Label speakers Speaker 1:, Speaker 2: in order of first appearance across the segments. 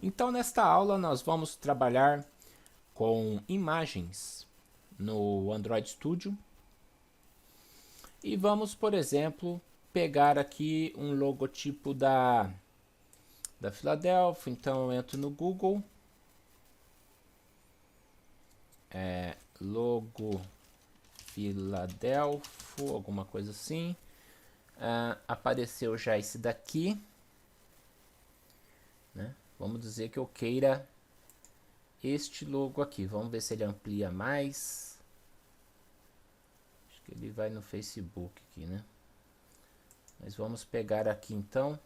Speaker 1: Então, nesta aula, nós vamos trabalhar com imagens no Android Studio e vamos, por exemplo, pegar aqui um logotipo da Philadelphia. Então, eu entro no Google, logo Philadelphia, alguma coisa assim. Apareceu já esse daqui, né? Vamos dizer que eu queira este logo aqui. Vamos ver se ele amplia mais. Acho que ele vai no Facebook aqui, né? Mas vamos pegar aqui então.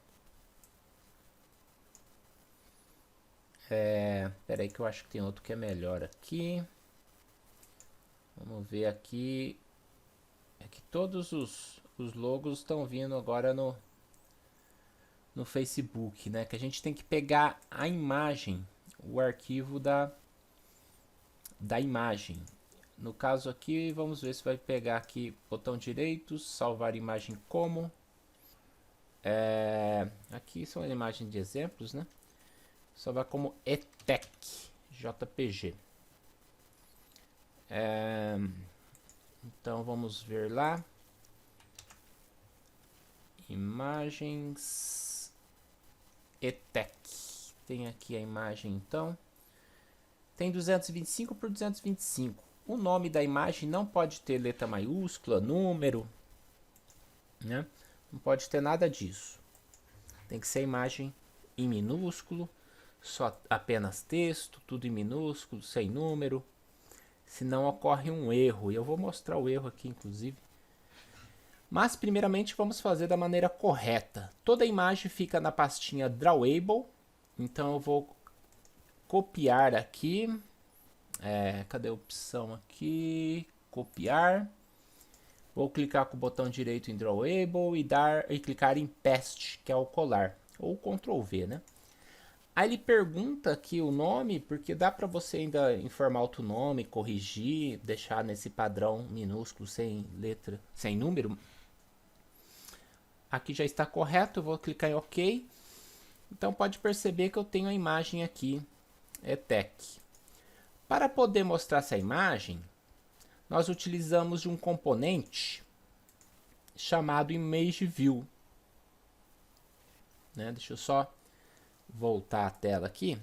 Speaker 1: Espera aí que eu acho que tem outro que é melhor aqui. Vamos ver aqui. É que todos os logos estão vindo agora no Facebook, né? Que a gente tem que pegar a imagem, o arquivo da imagem. No caso aqui, vamos ver se vai pegar aqui, botão direito, salvar imagem como. Aqui são imagens de exemplos, né? Salvar como ETEC, JPG. Então vamos ver lá. Imagens ETEC. Tem aqui a imagem então. Tem 225 por 225. O nome da imagem não pode ter letra maiúscula, número, né? Não pode ter nada disso. Tem que ser imagem em minúsculo, só apenas texto, tudo em minúsculo, sem número. Senão ocorre um erro. E eu vou mostrar o erro aqui, inclusive. Mas, primeiramente, vamos fazer da maneira correta. Toda a imagem fica na pastinha Drawable. Então, eu vou copiar aqui. Cadê a opção aqui? Copiar. Vou clicar com o botão direito em Drawable e clicar em Paste, que é o colar. Ou Ctrl V, né? Aí ele pergunta aqui o nome, porque dá para você ainda informar outro nome, corrigir, deixar nesse padrão minúsculo, sem letra, sem número. Aqui já está correto, eu vou clicar em OK. Então pode perceber que eu tenho a imagem aqui, ETEC. Para poder mostrar essa imagem, nós utilizamos de um componente chamado Image View. Né? Deixa eu só voltar a tela aqui.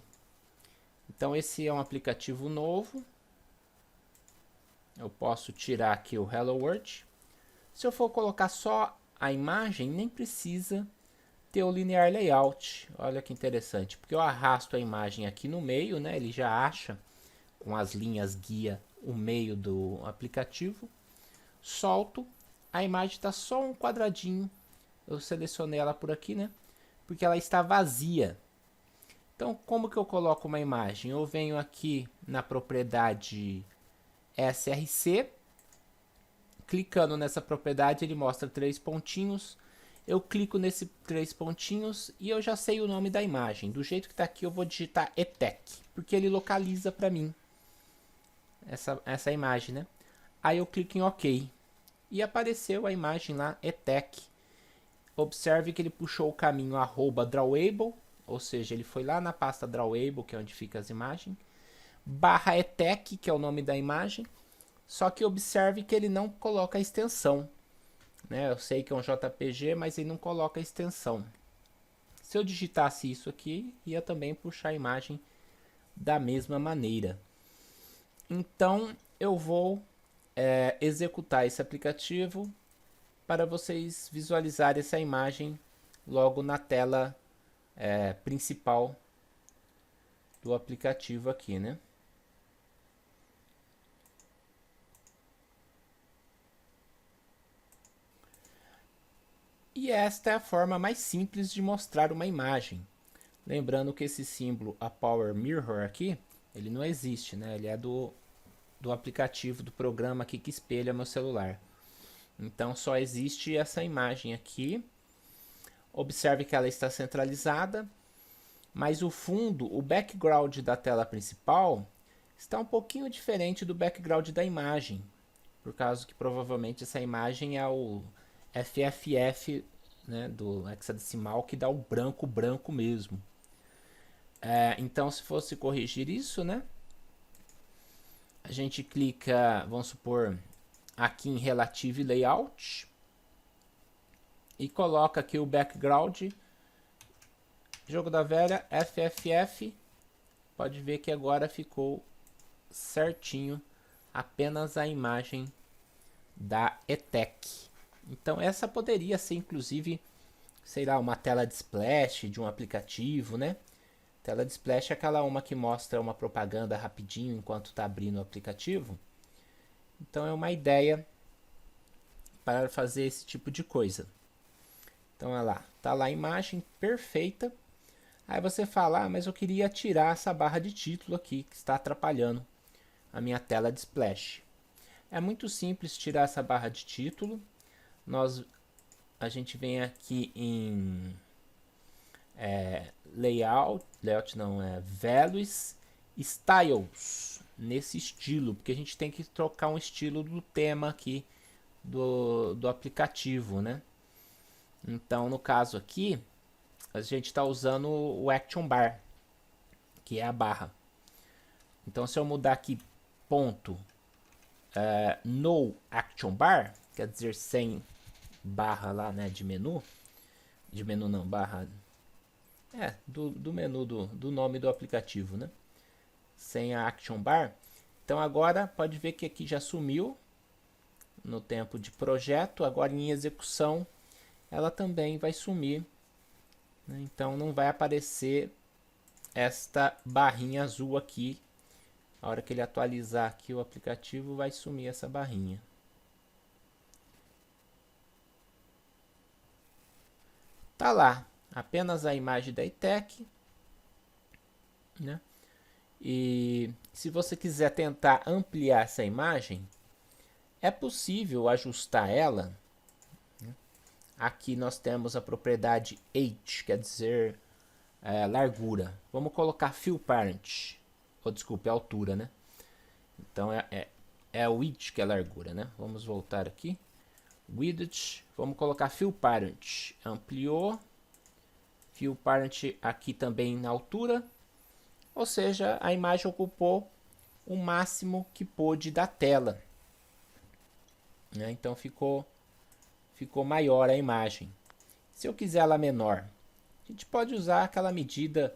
Speaker 1: Então esse é um aplicativo novo. Eu posso tirar aqui o Hello World. Se eu for colocar só a imagem, nem precisa ter o Linear Layout. Olha que interessante, porque eu arrasto a imagem aqui no meio, né? Ele já acha com as linhas guia o meio do aplicativo. Solto, a imagem está só um quadradinho. Eu selecionei ela por aqui, né? Porque ela está vazia. Então, como que eu coloco uma imagem? Eu venho aqui na propriedade src, clicando nessa propriedade, ele mostra 3 pontinhos. Eu clico nesse 3 pontinhos e eu já sei o nome da imagem. Do jeito que está aqui, eu vou digitar ETEC, porque ele localiza para mim essa imagem, né? Aí eu clico em OK e apareceu a imagem lá, ETEC. Observe que ele puxou o caminho @drawable, ou seja, ele foi lá na pasta Drawable, que é onde fica as imagens, /ETEC, que é o nome da imagem, só que observe que ele não coloca a extensão. Né? Eu sei que é um JPG, mas ele não coloca a extensão. Se eu digitasse isso aqui, ia também puxar a imagem da mesma maneira. Então, eu vou executar esse aplicativo para vocês visualizarem essa imagem logo na tela principal do aplicativo aqui, né? E esta é a forma mais simples de mostrar uma imagem. Lembrando que esse símbolo, a Power Mirror aqui, ele não existe, né? Ele é do aplicativo, do programa aqui que espelha meu celular. Então só existe essa imagem aqui. Observe que ela está centralizada, mas o fundo, o background da tela principal, está um pouquinho diferente do background da imagem, por causa que provavelmente essa imagem é o FFF, né, do hexadecimal, que dá o branco mesmo. Então, se fosse corrigir isso, né? A gente clica, vamos supor, aqui em Relative Layout e coloca aqui o background, jogo da velha, FFF. Pode ver que agora ficou certinho apenas a imagem da ETEC. Então essa poderia ser inclusive, sei lá, uma tela de splash de um aplicativo, né? Tela de splash é aquela uma que mostra uma propaganda rapidinho enquanto está abrindo o aplicativo. Então é uma ideia para fazer esse tipo de coisa. Então olha lá, tá lá a imagem perfeita. Aí você fala, mas eu queria tirar essa barra de título aqui que está atrapalhando a minha tela de splash. É muito simples tirar essa barra de título. A gente vem aqui em layout não, values, styles, nesse estilo, porque a gente tem que trocar um estilo do tema aqui do aplicativo, né? Então, no caso aqui, a gente está usando o action bar, que é a barra. Então, se eu mudar aqui ponto no action bar, quer dizer sem barra lá, né, de menu não, barra do menu do nome do aplicativo, né, sem a action bar. Então agora pode ver que aqui já sumiu no tempo de projeto, agora em execução ela também vai sumir, né? Então não vai aparecer esta barrinha azul aqui. A hora que ele atualizar aqui o aplicativo, vai sumir essa barrinha. Tá lá, apenas a imagem da ETEC, né? E se você quiser tentar ampliar essa imagem, é possível ajustar ela, né? Aqui nós temos a propriedade H, quer dizer largura. Vamos colocar fill parent, ou desculpe, altura, né? Então é o width que é a largura, né? Vamos voltar aqui. Width, vamos colocar fill parent, ampliou. Fill parent aqui também na altura. Ou seja, a imagem ocupou o máximo que pôde da tela, né? Então ficou maior a imagem. Se eu quiser ela menor, a gente pode usar aquela medida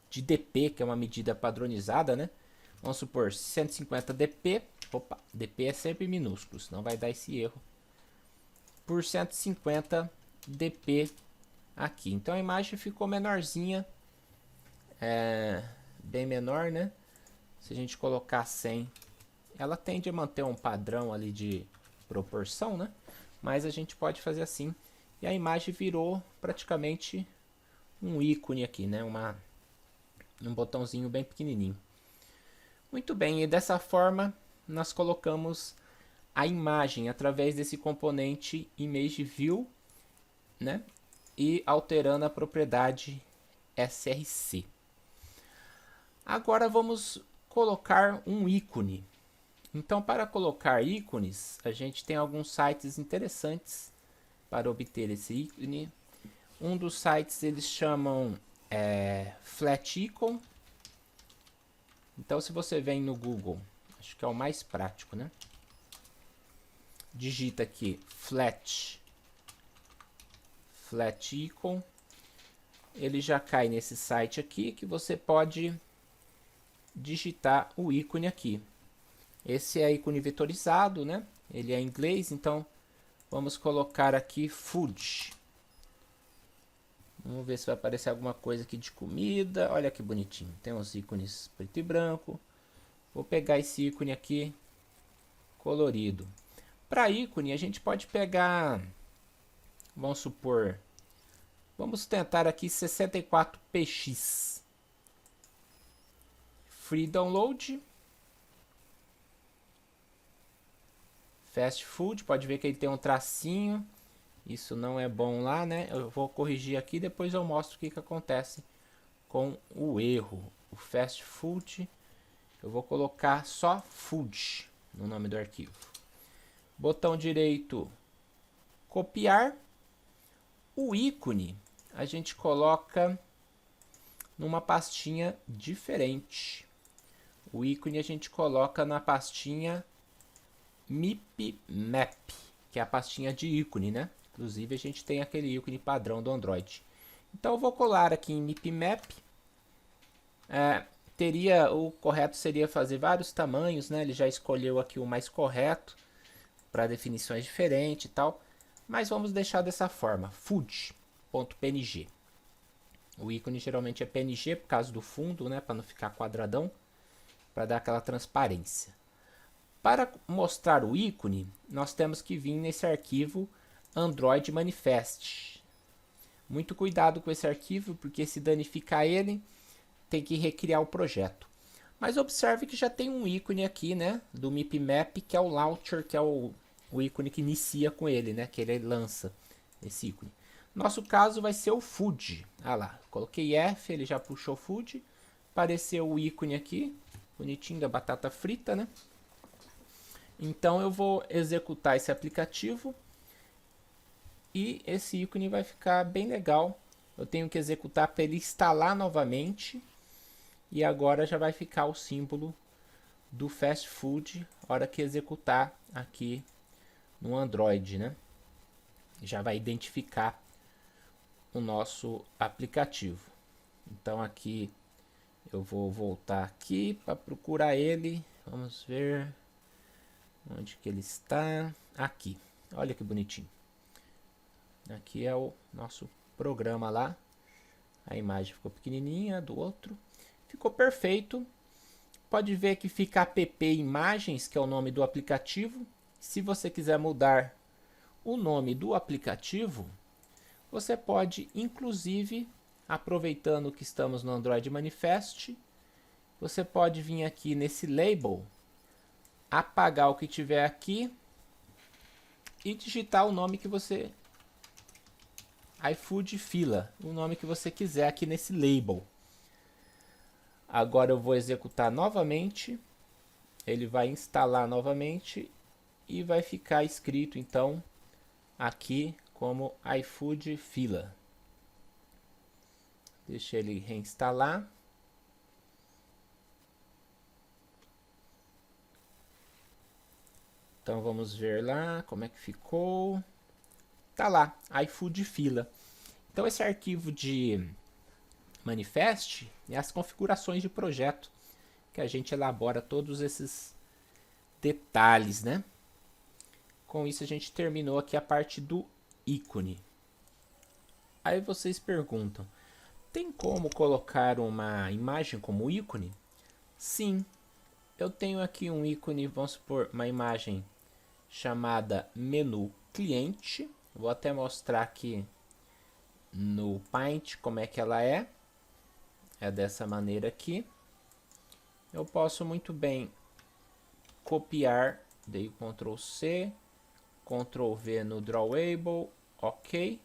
Speaker 1: de dp, que é uma medida padronizada, né? Vamos supor 150 dp. Opa, dp é sempre minúsculo, senão vai dar esse erro. Por 150 dp aqui. Então a imagem ficou menorzinha, bem menor, né? Se a gente colocar 100, ela tende a manter um padrão ali de proporção, né? Mas a gente pode fazer assim. E a imagem virou praticamente um ícone aqui, né? Um botãozinho bem pequenininho. Muito bem, e dessa forma nós colocamos a imagem através desse componente ImageView, né? E alterando a propriedade src. Agora vamos colocar um ícone. Então, para colocar ícones, a gente tem alguns sites interessantes para obter esse ícone. Um dos sites eles chamam Flat Icon. Então, se você vem no Google, acho que é o mais prático, né? Digita aqui Flat Icon. Ele já cai nesse site aqui que você pode digitar o ícone aqui. Esse é ícone vetorizado, né? Ele é em inglês, então vamos colocar aqui food. Vamos ver se vai aparecer alguma coisa aqui de comida. Olha que bonitinho. Tem uns ícones preto e branco. Vou pegar esse ícone aqui colorido. Para ícone, a gente pode pegar, vamos supor, vamos tentar aqui 64px. Free download. Fast food, pode ver que ele tem um tracinho. Isso não é bom lá, né? Eu vou corrigir aqui, depois eu mostro o que acontece com o erro. O fast food, eu vou colocar só food no nome do arquivo. Botão direito, copiar. O ícone, a gente coloca numa pastinha diferente. O ícone a gente coloca na pastinha MIPMAP, que é a pastinha de ícone, né? Inclusive a gente tem aquele ícone padrão do Android. Então eu vou colar aqui em MIPMAP. O correto seria fazer vários tamanhos, né? Ele já escolheu aqui o mais correto para definições diferentes e tal. Mas vamos deixar dessa forma, food.png. O ícone geralmente é PNG por causa do fundo, né? Para não ficar quadradão, para dar aquela transparência. Para mostrar o ícone, nós temos que vir nesse arquivo Android Manifest. Muito cuidado com esse arquivo, porque se danificar ele, tem que recriar o projeto. Mas observe que já tem um ícone aqui, né, do MIPMAP, que é o launcher, que é o ícone que inicia com ele, né, que ele lança esse ícone. Nosso caso vai ser o food. Ah lá, coloquei F, ele já puxou food. Apareceu o ícone aqui, bonitinho da batata frita, né? Então eu vou executar esse aplicativo e esse ícone vai ficar bem legal. Eu tenho que executar para ele instalar novamente. E agora já vai ficar o símbolo do fast food na hora que executar aqui no Android, né? Já vai identificar o nosso aplicativo. Então aqui eu vou voltar aqui para procurar ele. Vamos ver onde que ele está. Aqui. Olha que bonitinho. Aqui é o nosso programa lá. A imagem ficou pequenininha do outro. Ficou perfeito. Pode ver que fica app imagens, que é o nome do aplicativo. Se você quiser mudar o nome do aplicativo, você pode, inclusive, aproveitando que estamos no Android Manifest, você pode vir aqui nesse label, apagar o que tiver aqui e digitar o nome que você... iFood Fila, o nome que você quiser aqui nesse label. Agora eu vou executar novamente, ele vai instalar novamente e vai ficar escrito então aqui como iFood Fila. Deixa ele reinstalar. Então vamos ver lá como é que ficou. Tá lá, iFood Fila. Então esse arquivo de manifest é as configurações de projeto que a gente elabora todos esses detalhes, né? Com isso a gente terminou aqui a parte do ícone. Aí vocês perguntam, tem como colocar uma imagem como ícone? Sim, eu tenho aqui um ícone, vamos supor, uma imagem chamada menu cliente. Vou até mostrar aqui no Paint como é que ela é. É dessa maneira aqui. Eu posso muito bem copiar, dei Ctrl C, Ctrl V no Drawable, ok.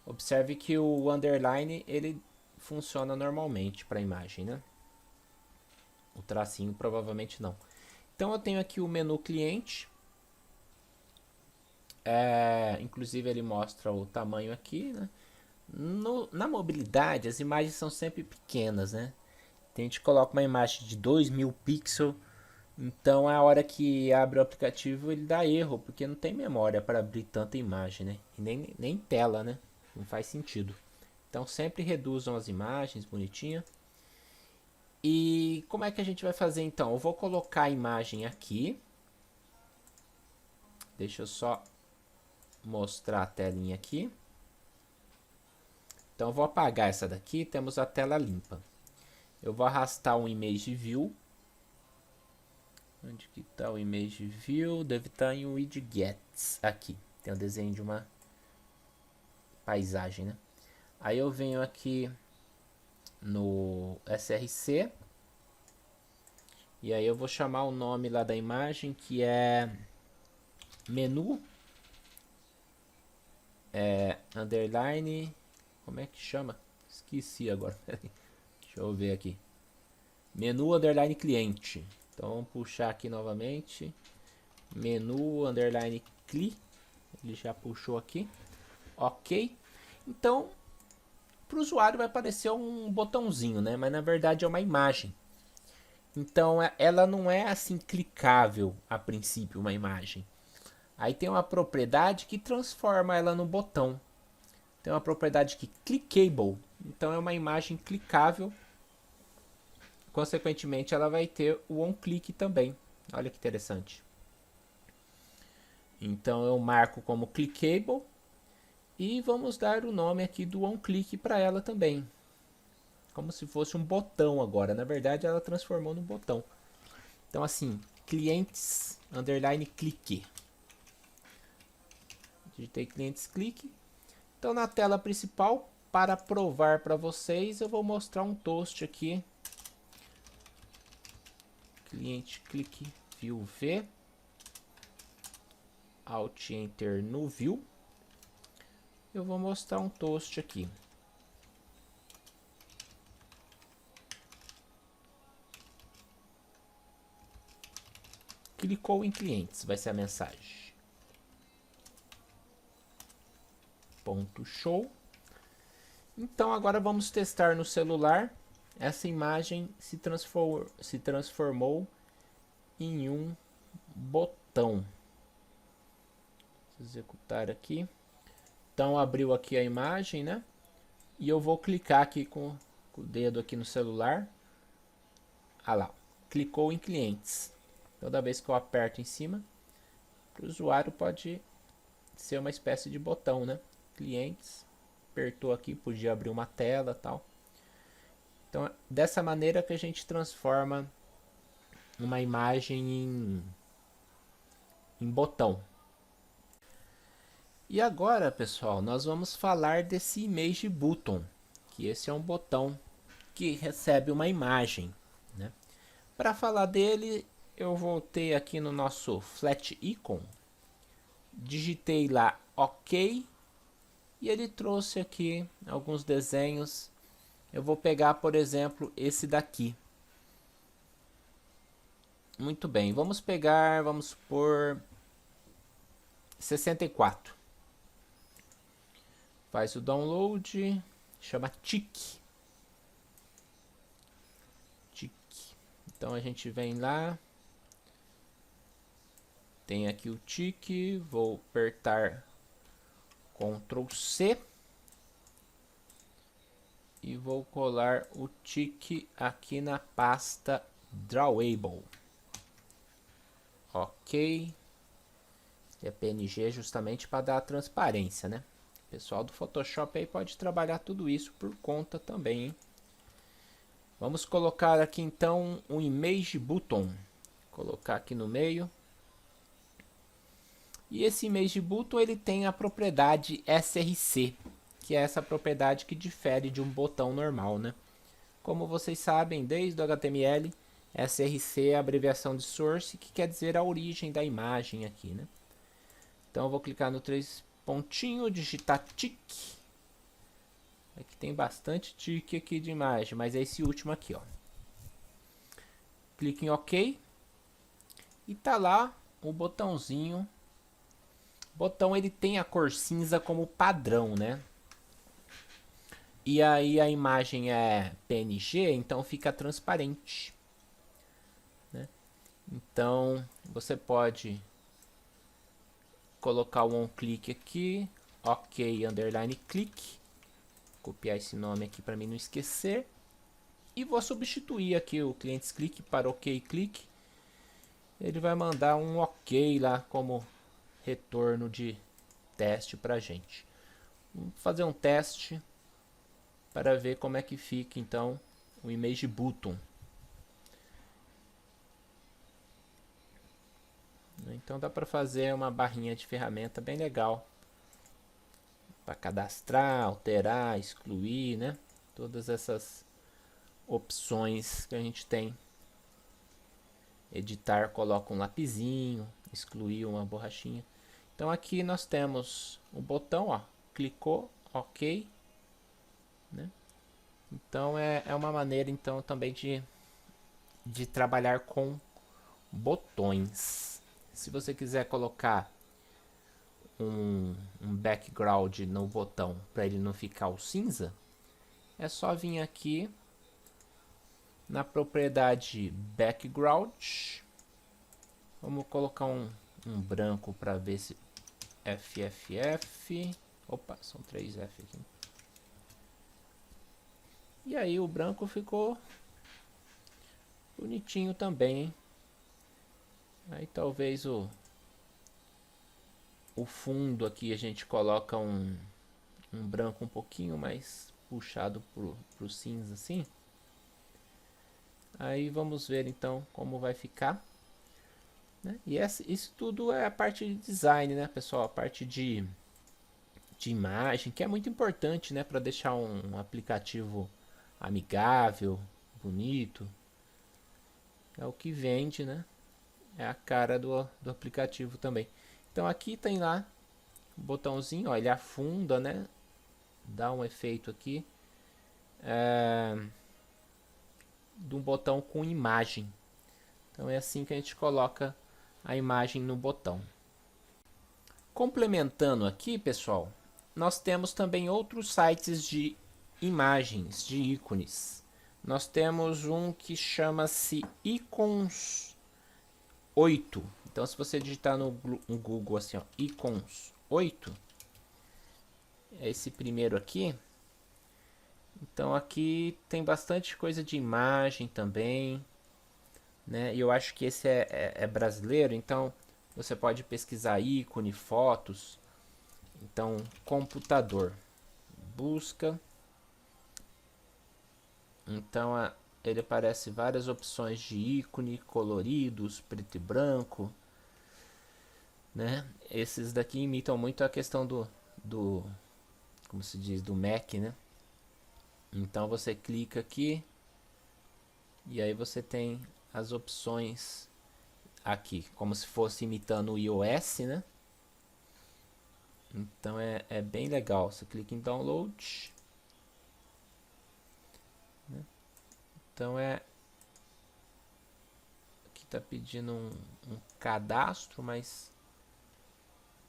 Speaker 1: Observe que o underline ele funciona normalmente para a imagem, né? O tracinho provavelmente não. Então eu tenho aqui o menu cliente. Inclusive ele mostra o tamanho aqui, né? Na mobilidade as imagens são sempre pequenas, né? A gente coloca uma imagem de 2000 pixels, então a hora que abre o aplicativo ele dá erro, porque não tem memória para abrir tanta imagem, né? E nem tela, né? Não faz sentido. Então sempre reduzam as imagens bonitinha. E como é que a gente vai fazer então? Eu vou colocar a imagem aqui. Deixa eu só mostrar a telinha aqui. Então eu vou apagar essa daqui, temos a tela limpa. Eu vou arrastar um image view. Onde que está o image view? Deve estar em widgets aqui. Tem o desenho de uma paisagem, né? Aí eu venho aqui no src. E aí eu vou chamar o nome lá da imagem, que é menu underline, como é que chama? Esqueci agora. Deixa eu ver aqui. Menu underline cliente. Então vamos puxar aqui novamente. Menu underline cli. Ele já puxou aqui. Ok. Então Para o usuário vai aparecer um botãozinho, né? Mas na verdade é uma imagem. Então ela não é assim clicável a princípio, uma imagem. Aí tem uma propriedade que transforma ela no botão. Tem uma propriedade que clickable. Então é uma imagem clicável. Consequentemente ela vai ter o onClick também. Olha que interessante. Então eu marco como clickable. E vamos dar o nome aqui do onClick para ela também. Como se fosse um botão agora. Na verdade ela transformou num botão. Então assim, clientes underline clique. Digitei clientes clique. Então na tela principal, para provar para vocês, eu vou mostrar um toast aqui. Cliente clique view V. Alt Enter no view. Eu vou mostrar um toast aqui. Clicou em clientes, vai ser a mensagem. Ponto show. Então agora vamos testar no celular. Essa imagem se transformou em um botão. Vou executar aqui. Então abriu aqui a imagem, né? E eu vou clicar aqui com o dedo aqui no celular. Ah lá, clicou em clientes. Toda vez que eu aperto em cima, para o usuário pode ser uma espécie de botão, né? Clientes, apertou aqui, podia abrir uma tela, tal. Então, dessa maneira que a gente transforma uma imagem em botão. E agora, pessoal, nós vamos falar desse Image Button, que esse é um botão que recebe uma imagem, né? Para falar dele, eu voltei aqui no nosso Flat Icon, digitei lá OK e ele trouxe aqui alguns desenhos. Eu vou pegar, por exemplo, esse daqui. Muito bem, vamos pegar, vamos por 64. Faz o download, chama Tic. Então a gente vem lá, tem aqui o Tic, vou apertar Ctrl C e vou colar o Tic aqui na pasta Drawable. Ok. É PNG justamente para dar a transparência, né? O pessoal do Photoshop aí pode trabalhar tudo isso por conta também, hein? Vamos colocar aqui então um Image Button. Colocar aqui no meio. E esse Image Button ele tem a propriedade src, que é essa propriedade que difere de um botão normal, né? Como vocês sabem, desde o HTML, src é a abreviação de source, que quer dizer a origem da imagem aqui, né? Então eu vou clicar no 3 pontinho, digitar tic. Aqui tem bastante tic aqui de imagem, mas é esse último aqui, ó. Clique em OK. E tá lá o botãozinho. O botão ele tem a cor cinza como padrão, né? E aí a imagem é PNG, então fica transparente, né? Então você pode colocar o onClick aqui, OK underline click. Copiar esse nome aqui para mim não esquecer. E vou substituir aqui o clientes click para OK click. Ele vai mandar um OK lá como retorno de teste para a gente. Vamos fazer um teste para ver como é que fica então o Image Button. Então dá para fazer uma barrinha de ferramenta bem legal para cadastrar, alterar, excluir, né? Todas essas opções que a gente tem. Editar, coloca um lapisinho, excluir uma borrachinha. Então aqui nós temos o botão, ó, clicou, OK, né? Então é uma maneira então também de trabalhar com botões. Se você quiser colocar um background no botão para ele não ficar o cinza, é só vir aqui na propriedade background. Vamos colocar um branco para ver se FFF. Opa, são 3 F aqui. E aí o branco ficou bonitinho também, hein? Aí talvez o fundo aqui a gente coloca um branco um pouquinho mais puxado pro cinza assim. Aí vamos ver então como vai ficar, né? E isso tudo é a parte de design, né, pessoal? A parte de imagem, que é muito importante, né, para deixar um aplicativo amigável, bonito. É o que vende, né? É a cara do aplicativo também. Então aqui tem lá o botãozinho, ó, ele afunda, né? Dá um efeito aqui de um botão com imagem. Então é assim que a gente coloca a imagem no botão. Complementando aqui, pessoal, nós temos também outros sites de imagens, de ícones. Nós temos um que chama-se Icons 8. Então, se você digitar no Google assim, ó, Icons 8, é esse primeiro aqui. Então, aqui tem bastante coisa de imagem também, né? E eu acho que esse é brasileiro, então você pode pesquisar ícone, fotos. Então, computador, busca. Então, ele aparece várias opções de ícone, coloridos, preto e branco, né? Esses daqui imitam muito a questão do como se diz, do Mac, né? Então você clica aqui e aí você tem as opções aqui, como se fosse imitando o iOS, né? Então é bem legal. Você clica em download, né? Então aqui tá pedindo um cadastro, mas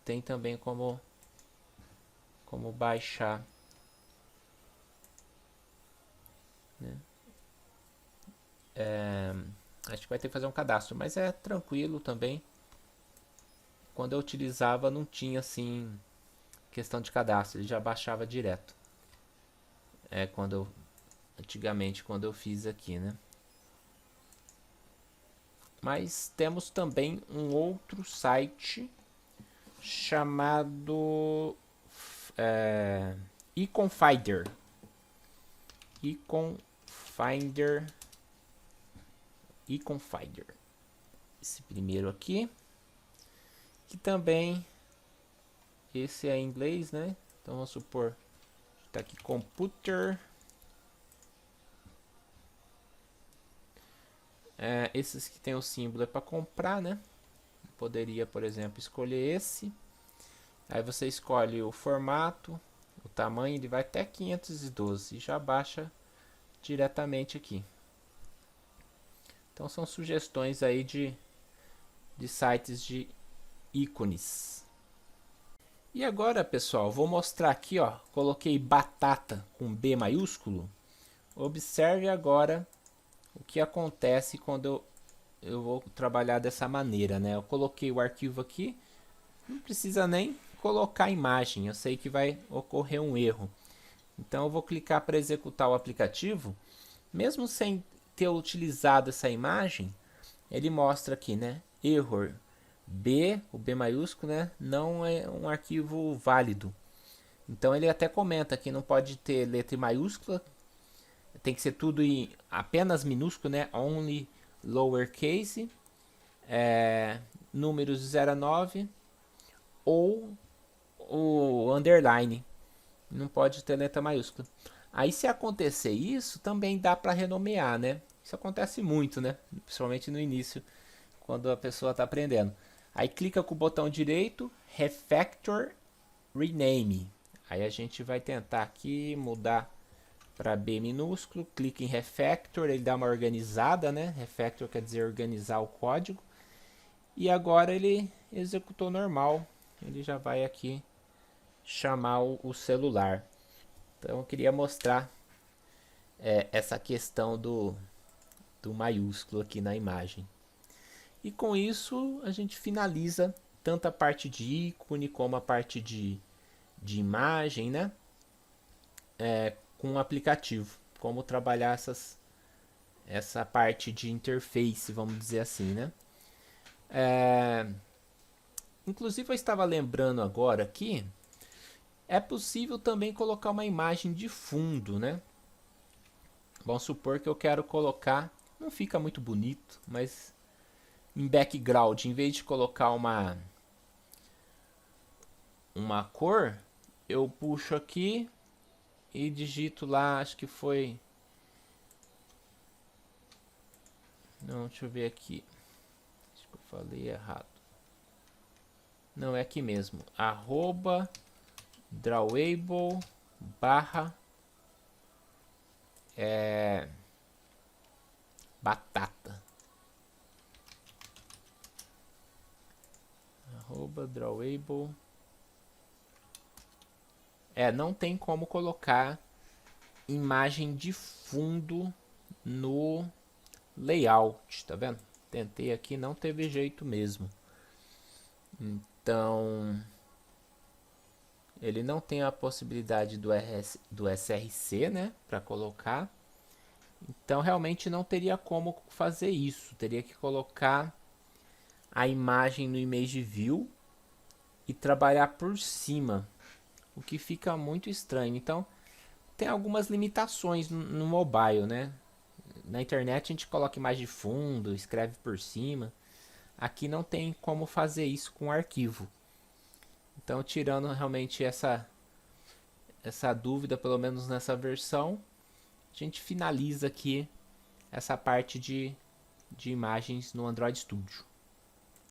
Speaker 1: tem também como baixar, né? Acho que vai ter que fazer um cadastro, mas é tranquilo também. Quando eu utilizava não tinha assim questão de cadastro, ele já baixava direto. Antigamente quando eu fiz aqui, né? Mas temos também um outro site chamado Icon Finder. Icon Finder. Esse primeiro aqui, que também esse é em inglês, né? Então vamos supor, tá aqui computer. Esses que tem o símbolo é para comprar, né? Poderia, por exemplo, escolher esse. Aí você escolhe o formato, o tamanho, ele vai até 512 e já baixa diretamente aqui. Então são sugestões aí de sites de ícones. E agora, pessoal, vou mostrar aqui, ó, coloquei batata com B maiúsculo. Observe agora o que acontece quando eu vou trabalhar dessa maneira, né? Eu coloquei o arquivo aqui, não precisa nem colocar a imagem, eu sei que vai ocorrer um erro. Então eu vou clicar para executar o aplicativo, mesmo sem ter utilizado essa imagem, ele mostra aqui, né? Error B, o B maiúsculo, né? Não é um arquivo válido. Então ele até comenta que não pode ter letra maiúscula, tem que ser tudo em apenas minúsculo, né? Only lowercase, números de 0 a 9 ou o underline. Não pode ter letra maiúscula. Aí se acontecer isso, também dá para renomear, né? Isso acontece muito, né? Principalmente no início, quando a pessoa está aprendendo. Aí clica com o botão direito, Refactor Rename. Aí a gente vai tentar aqui mudar para B minúsculo, clica em Refactor, ele dá uma organizada, né? Refactor quer dizer organizar o código. E agora ele executou normal. Ele já vai aqui chamar o celular. Então eu queria mostrar essa questão do maiúsculo aqui na imagem. E com isso a gente finaliza tanto a parte de ícone como a parte de imagem, né? Com o aplicativo. Como trabalhar essa parte de interface, vamos dizer assim, né? Inclusive eu estava lembrando agora aqui, é possível também colocar uma imagem de fundo, né? Vamos supor que eu quero colocar, não fica muito bonito, mas em background, em vez de colocar uma cor, eu puxo aqui e digito lá, acho que foi... Não, deixa eu ver aqui. Acho que eu falei errado. Não, é aqui mesmo. @ drawable barra batata. @drawable. Não tem como colocar imagem de fundo no layout, tá vendo? Tentei aqui, não teve jeito mesmo. Então, ele não tem a possibilidade do SRC, né, para colocar. Então, realmente não teria como fazer isso. Teria que colocar a imagem no Image View e trabalhar por cima, o que fica muito estranho. Então, tem algumas limitações no mobile, né? Na internet a gente coloca imagem de fundo, escreve por cima. Aqui não tem como fazer isso com arquivo. Então, tirando realmente essa dúvida, pelo menos nessa versão, a gente finaliza aqui essa parte de imagens no Android Studio.